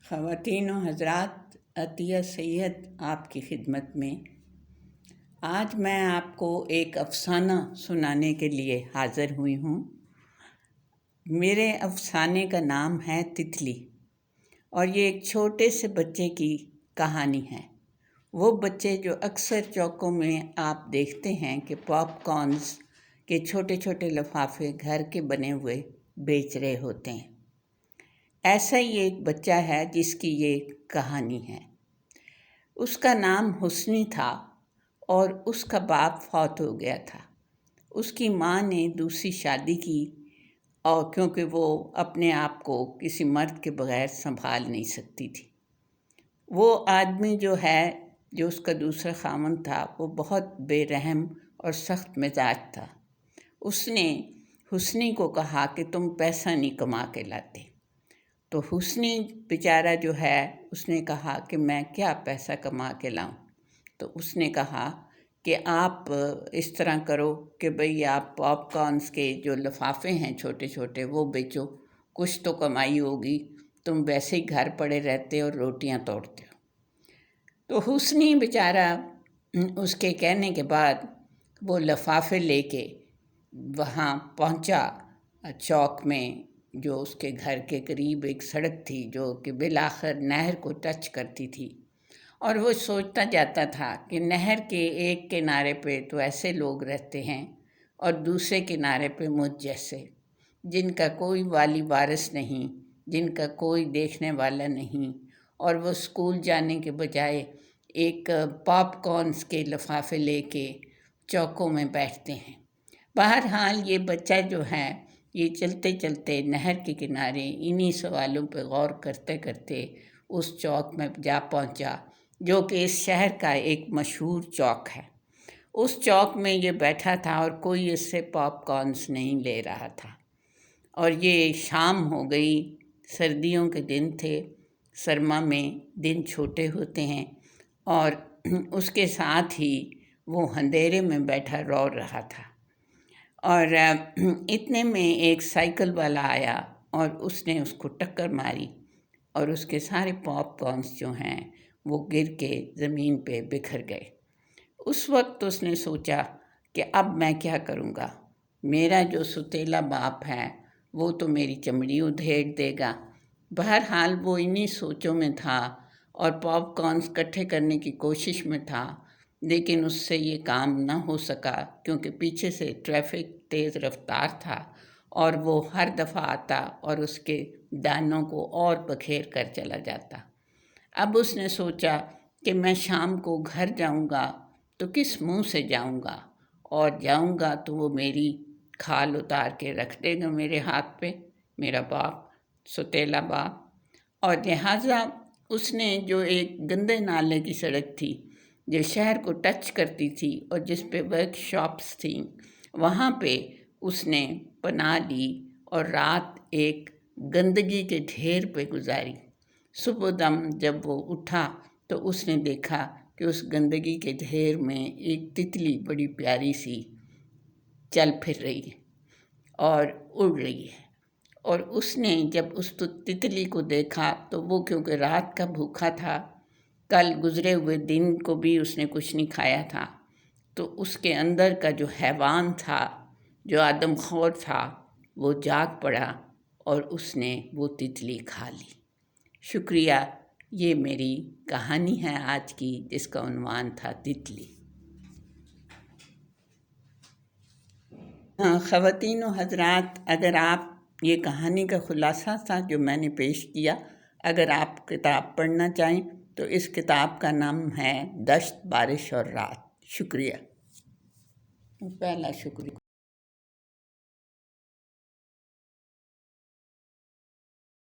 خواتین و حضرات، عطیہ سید آپ کی خدمت میں آج میں آپ کو ایک افسانہ سنانے کے لیے حاضر ہوئی ہوں۔ میرے افسانے کا نام ہے تتلی، اور یہ ایک چھوٹے سے بچے کی کہانی ہے۔ وہ بچے جو اکثر چوکوں میں آپ دیکھتے ہیں کہ پاپ کارنز کے چھوٹے چھوٹے لفافے گھر کے بنے ہوئے بیچ رہے ہوتے ہیں۔ ایسا ہی ایک بچہ ہے جس کی یہ کہانی ہے۔ اس کا نام حسنی تھا اور اس کا باپ فوت ہو گیا تھا۔ اس کی ماں نے دوسری شادی کی، اور کیونکہ وہ اپنے آپ کو کسی مرد کے بغیر سنبھال نہیں سکتی تھی۔ وہ آدمی جو اس کا دوسرا خاوند تھا، وہ بہت بے رحم اور سخت مزاج تھا۔ اس نے حسنی کو کہا کہ تم پیسہ نہیں کما کے لاتے۔ تو حسنی بیچارہ اس نے کہا کہ میں کیا پیسہ کما کے لاؤں۔ تو اس نے کہا کہ آپ اس طرح کرو کہ بھئی آپ پاپ کارنز کے جو لفافے ہیں چھوٹے چھوٹے وہ بیچو، کچھ تو کمائی ہوگی، تم ویسے ہی گھر پڑے رہتے اور روٹیاں توڑتے ہو۔ تو حسنی بیچارہ اس کے کہنے کے بعد وہ لفافے لے کے وہاں پہنچا چوک میں، جو اس کے گھر کے قریب ایک سڑک تھی جو کہ بالآخر نہر کو ٹچ کرتی تھی۔ اور وہ سوچتا جاتا تھا کہ نہر کے ایک کنارے پہ تو ایسے لوگ رہتے ہیں اور دوسرے کنارے پہ مجھ جیسے، جن کا کوئی والی وارث نہیں، جن کا کوئی دیکھنے والا نہیں، اور وہ اسکول جانے کے بجائے ایک پاپ کارنز کے لفافے لے کے چوکوں میں بیٹھتے ہیں۔ بہرحال یہ بچہ یہ چلتے چلتے نہر کے کنارے انہی سوالوں پہ غور کرتے کرتے اس چوک میں جا پہنچا، جو کہ اس شہر کا ایک مشہور چوک ہے۔ اس چوک میں یہ بیٹھا تھا اور کوئی اس سے پاپ کارنز نہیں لے رہا تھا۔ اور یہ شام ہو گئی، سردیوں کے دن تھے، سرما میں دن چھوٹے ہوتے ہیں، اور اس کے ساتھ ہی وہ اندھیرے میں بیٹھا رو رہا تھا۔ اور اتنے میں ایک سائیکل والا آیا اور اس نے اس کو ٹکر ماری، اور اس کے سارے پاپ کارنز جو ہیں وہ گر کے زمین پہ بکھر گئے۔ اس وقت اس نے سوچا کہ اب میں کیا کروں گا، میرا جو ستیلا باپ ہے وہ تو میری چمڑی ادھیڑ دے گا۔ بہرحال وہ انہی سوچوں میں تھا اور پاپ کارنز اکٹھے کرنے کی کوشش میں تھا، لیکن اس سے یہ کام نہ ہو سکا، کیونکہ پیچھے سے ٹریفک تیز رفتار تھا اور وہ ہر دفعہ آتا اور اس کے دانوں کو اور بکھیر کر چلا جاتا۔ اب اس نے سوچا کہ میں شام کو گھر جاؤں گا تو کس منہ سے جاؤں گا، اور جاؤں گا تو وہ میری کھال اتار کے رکھ دے گا میرے ہاتھ پہ، میرا باپ، ستیلا باپ۔ اور لہٰذا اس نے جو ایک گندے نالے کی سڑک تھی جو شہر کو ٹچ کرتی تھی اور جس پہ ورک شاپس تھیں، وہاں پہ اس نے پناہ لی اور رات ایک گندگی کے ڈھیر پہ گزاری۔ صبح دم جب وہ اٹھا تو اس نے دیکھا کہ اس گندگی کے ڈھیر میں ایک تتلی بڑی پیاری سی چل پھر رہی ہے اور اڑ رہی ہے۔ اور اس نے جب اس تتلی کو دیکھا تو وہ کیونکہ رات کا بھوکا تھا، کل گزرے ہوئے دن کو بھی اس نے کچھ نہیں کھایا تھا، تو اس کے اندر کا جو حیوان تھا، جو آدم خور تھا، وہ جاگ پڑا اور اس نے وہ تتلی کھا لی۔ شکریہ۔ یہ میری کہانی ہے آج کی، جس کا عنوان تھا تتلی۔ خواتین و حضرات، اگر آپ یہ کہانی کا خلاصہ تھا جو میں نے پیش کیا، اگر آپ کتاب پڑھنا چاہیں تو اس کتاب کا نام ہے دشت، بارش اور رات۔ شکریہ۔ پہلا شکریہ۔